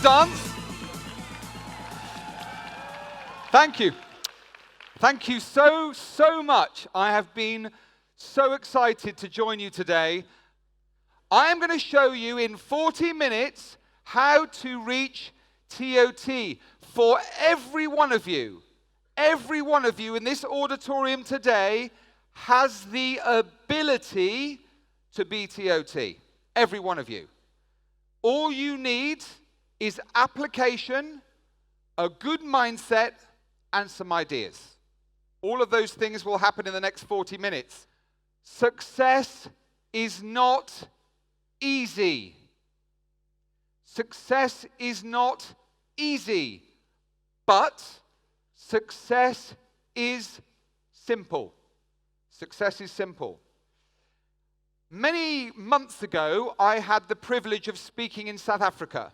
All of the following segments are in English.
dance? Thank you. Thank you so much. I have been so excited to join you today. I am going to show you in 40 minutes how to reach TOT for every one of you. Every one of you in this auditorium today has the ability to be TOT. Every one of you. All you need is application, a good mindset, and some ideas. All of those things will happen in the next 40 minutes. Success is not easy. Success is not easy, but success is simple. Success is simple. Many months ago, I had the privilege of speaking in South Africa,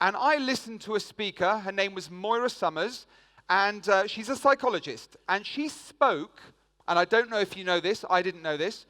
and I listened to a speaker. Her name was Moira Summers, and she's a psychologist, and she spoke, and I don't know if you know this, I didn't know this,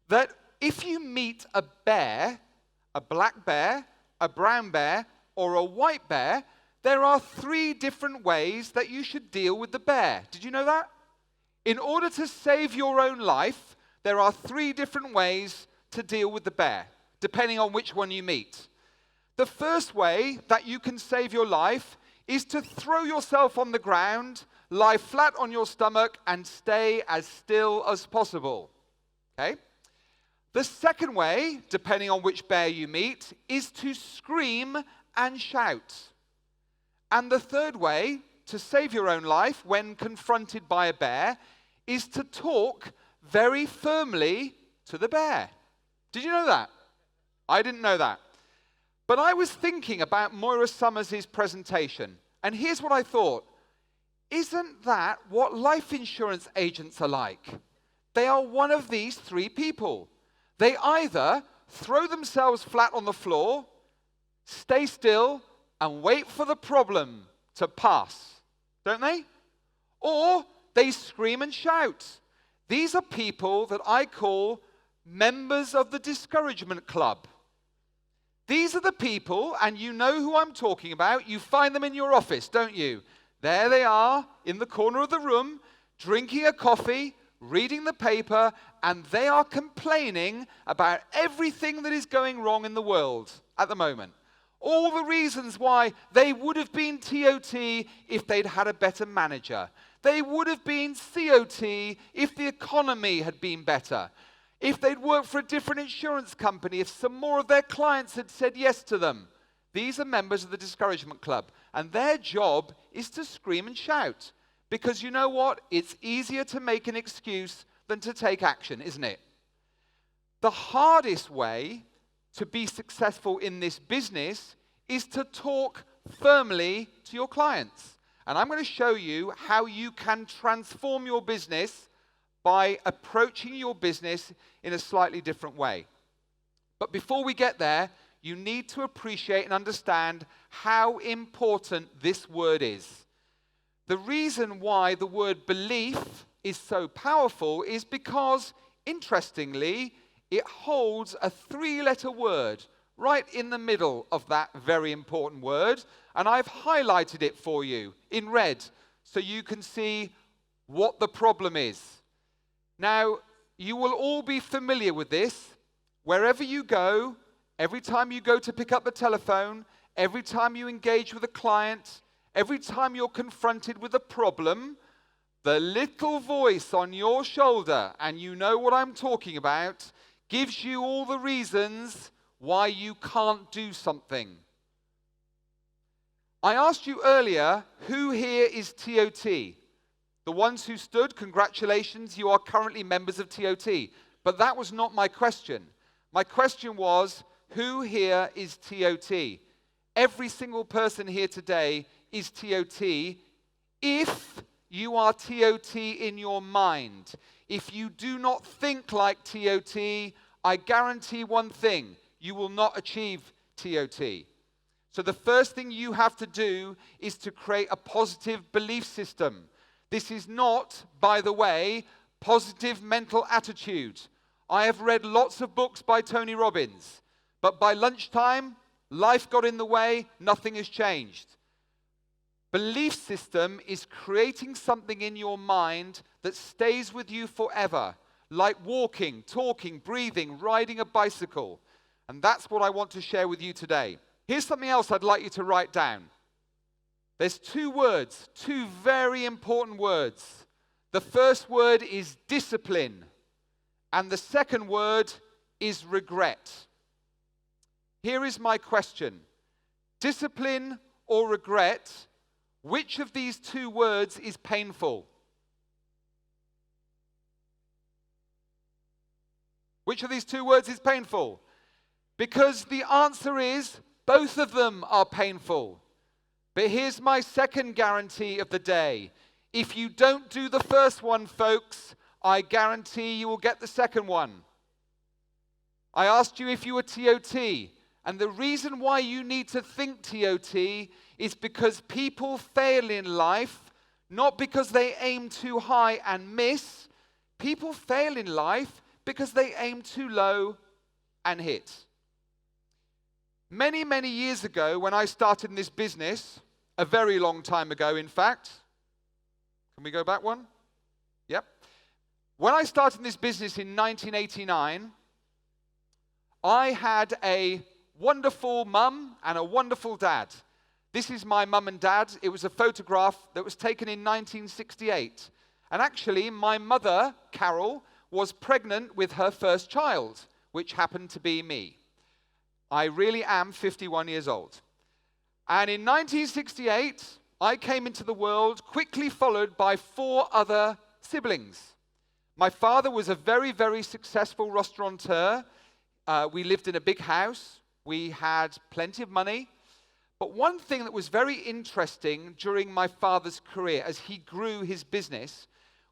that if you meet a bear, a black bear, a brown bear, or a white bear, there are 3 different ways that you should deal with the bear. Did you know that? In order to save your own life, there are 3 different ways to deal with the bear, depending on which one you meet. The first way that you can save your life is to throw yourself on the ground, lie flat on your stomach, and stay as still as possible. Okay? The second way, depending on which bear you meet, is to scream and shout. And the third way to save your own life when confronted by a bear is to talk very firmly to the bear. Did you know that? I didn't know that. But I was thinking about Moira Summers' presentation, and here's what I thought. Isn't that what life insurance agents are like? They are one of these 3 people. They either throw themselves flat on the floor, stay still, and wait for the problem to pass, don't they? Or they scream and shout. These are people that I call members of the discouragement club. These are the people, and you know who I'm talking about. You find them in your office, don't you? There they are in the corner of the room, drinking a coffee, reading the paper, and they are complaining about everything that is going wrong in the world at the moment. All the reasons why they would have been TOT if they'd had a better manager. They would have been COT if the economy had been better. If they'd worked for a different insurance company, if some more of their clients had said yes to them. These are members of the discouragement club, and their job is to scream and shout. Because you know what? It's easier to make an excuse than to take action, isn't it? The hardest way to be successful in this business is to talk firmly to your clients. And I'm going to show you how you can transform your business by approaching your business in a slightly different way. But before we get there, you need to appreciate and understand how important this word is. The reason why the word belief is so powerful is because, interestingly, it holds a 3-letter word right in the middle of that very important word, and I've highlighted it for you in red so you can see what the problem is. Now, you will all be familiar with this. Wherever you go, every time you go to pick up the telephone, every time you engage with a client, every time you're confronted with a problem, the little voice on your shoulder, and you know what I'm talking about, gives you all the reasons why you can't do something. I asked you earlier, who here is TOT? The ones who stood, congratulations, you are currently members of TOT. But that was not my question. My question was, who here is TOT? Every single person here today is TOT if you are TOT in your mind. If you do not think like TOT, I guarantee one thing, you will not achieve TOT. So the first thing you have to do is to create a positive belief system. This is not, by the way, positive mental attitude. I have read lots of books by Tony Robbins, but by lunchtime, Life got in the way, nothing has changed. Belief system is creating something in your mind that stays with you forever, like walking, talking, breathing, riding a bicycle. And that's what I want to share with you today. Here's something else I'd like you to write down. There's two words, two very important words. The first word is discipline, and the second word is regret. Here is my question. Discipline or regret, which of these two words is painful? Which of these two words is painful? Because the answer is both of them are painful. But here's my second guarantee of the day. If you don't do the first one, folks, I guarantee you will get the second one. I asked you if you were TOT, and the reason why you need to think TOT is because people fail in life, not because they aim too high and miss. People fail in life because they aim too low and hit. Many, many years ago, when I started in this business, a very long time ago, in fact. Can we go back one? Yep. When I started in this business in 1989, I had a wonderful mum and a wonderful dad. This is my mum and dad. It was a photograph that was taken in 1968. And actually, my mother, Carol, was pregnant with her first child, which happened to be me. I really am 51 years old. And in 1968, I came into the world, quickly followed by 4 other siblings. My father was a very, very successful restaurateur. We lived in a big house. We had plenty of money. But one thing that was very interesting during my father's career as he grew his business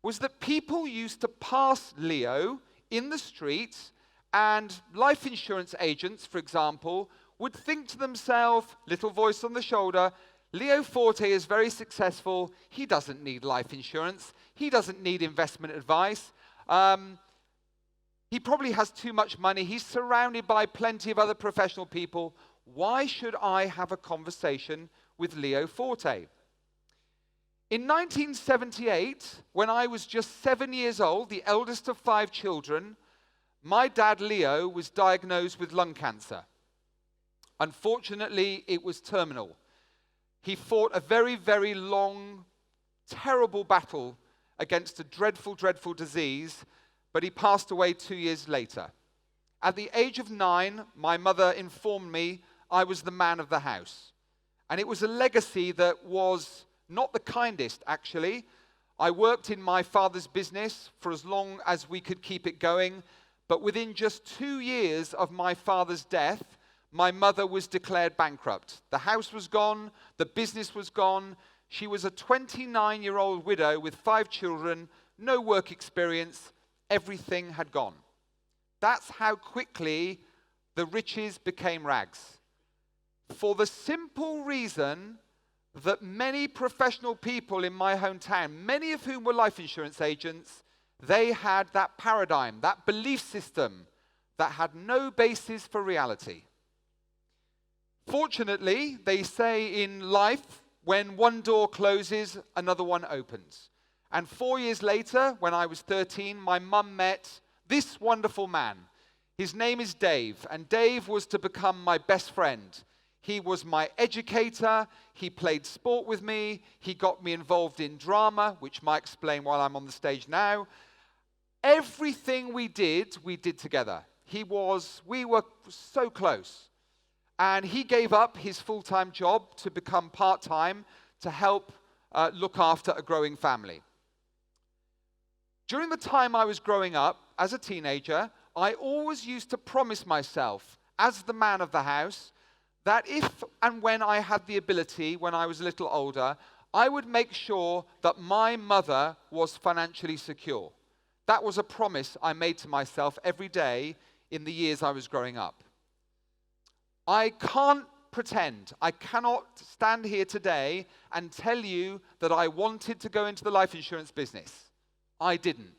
was that people used to pass Leo in the streets, and life insurance agents, for example, would think to themselves, little voice on the shoulder, Leo Forte is very successful. He doesn't need life insurance. He doesn't need investment advice. He probably has too much money. He's surrounded by plenty of other professional people. Why should I have a conversation with Leo Forte? In 1978, when I was just 7 years old, the eldest of 5 children, my dad Leo was diagnosed with lung cancer. Unfortunately, it was terminal. He fought a very, very long, terrible battle against a dreadful, dreadful disease, but he passed away 2 years later. At the age of 9, my mother informed me I was the man of the house. And it was a legacy that was not the kindest, actually. I worked in my father's business for as long as we could keep it going, but within just 2 years of my father's death, my mother was declared bankrupt. The house was gone, the business was gone. She was a 29-year-old widow with 5 children, no work experience. Everything had gone. That's how quickly the riches became rags. For the simple reason that many professional people in my hometown, many of whom were life insurance agents, they had that paradigm, that belief system that had no basis for reality. Fortunately, they say in life, when one door closes, another one opens. And 4 years later, when I was 13, my mum met this wonderful man. His name is Dave, and Dave was to become my best friend. He was my educator. He played sport with me. He got me involved in drama, which might explain why I'm on the stage now. Everything we did together. We were so close. And he gave up his full-time job to become part-time to help look after a growing family. During the time I was growing up as a teenager, I always used to promise myself, as the man of the house, that if and when I had the ability, when I was a little older, I would make sure that my mother was financially secure. That was a promise I made to myself every day in the years I was growing up. I can't pretend, I cannot stand here today and tell you that I wanted to go into the life insurance business. I didn't.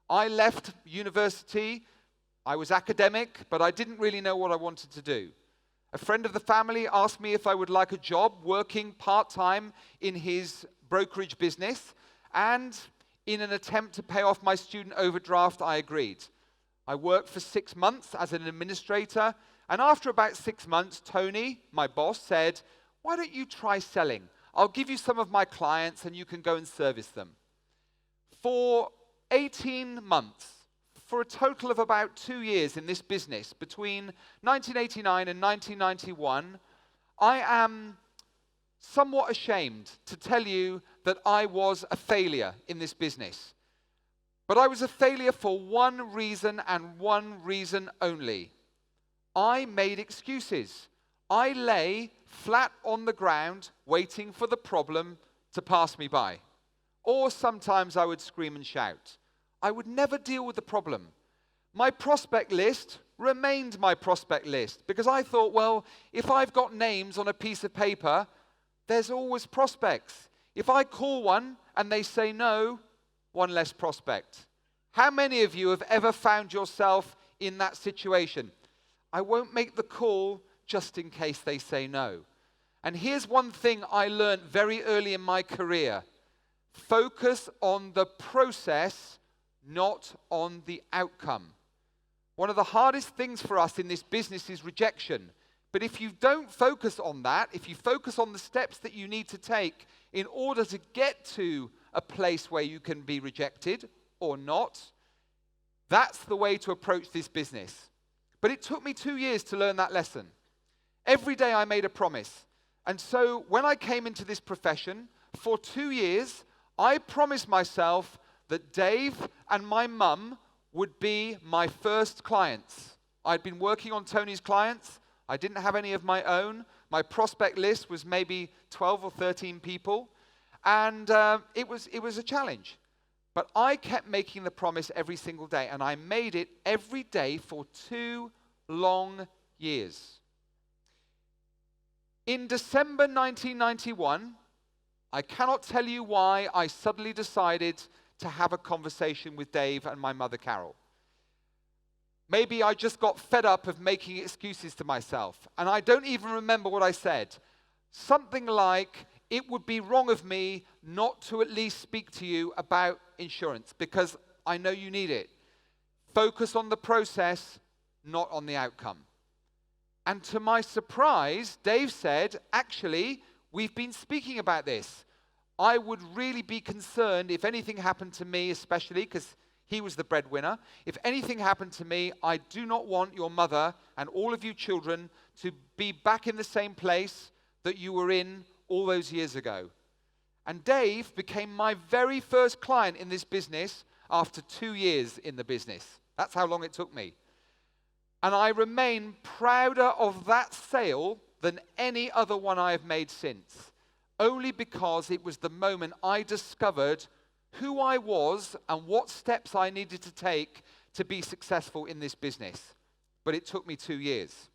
I left university, I was academic, but I didn't really know what I wanted to do. A friend of the family asked me if I would like a job working part-time in his brokerage business, and in an attempt to pay off my student overdraft, I agreed. I worked for 6 months as an administrator, and after about 6 months, Tony, my boss, said, "Why don't you try selling? I'll give you some of my clients and you can go and service them." For 18 months, for a total of about 2 years in this business, between 1989 and 1991, I am somewhat ashamed to tell you that I was a failure in this business. But I was a failure for one reason and one reason only. I made excuses. I lay flat on the ground waiting for the problem to pass me by. Or sometimes I would scream and shout. I would never deal with the problem. My prospect list remained my prospect list because I thought, well, if I've got names on a piece of paper, there's always prospects. If I call one and they say no, one less prospect. How many of you have ever found yourself in that situation? I won't make the call just in case they say no. And here's one thing I learned very early in my career. Focus on the process, not on the outcome. One of the hardest things for us in this business is rejection. But if you don't focus on that, if you focus on the steps that you need to take in order to get to a place where you can be rejected or not, that's the way to approach this business. But it took me 2 years to learn that lesson. Every day I made a promise. And so when I came into this profession, for 2 years, I promised myself that Dave and my mum would be my first clients. I'd been working on Tony's clients. I didn't have any of my own. My prospect list was maybe 12 or 13 people. And it was a challenge. But I kept making the promise every single day. And I made it every day for 2 long years. In December 1991, I cannot tell you why I suddenly decided to have a conversation with Dave and my mother, Carol. Maybe I just got fed up of making excuses to myself. And I don't even remember what I said. Something like, it would be wrong of me not to at least speak to you about insurance because I know you need it. Focus on the process, not on the outcome. And to my surprise, Dave said, actually, we've been speaking about this. I would really be concerned if anything happened to me, especially because he was the breadwinner. If anything happened to me, I do not want your mother and all of you children to be back in the same place that you were in all those years ago. And Dave became my very first client in this business after 2 years in the business. That's how long it took me. And I remain prouder of that sale than any other one I have made since. Only because it was the moment I discovered who I was and what steps I needed to take to be successful in this business. But it took me 2 years.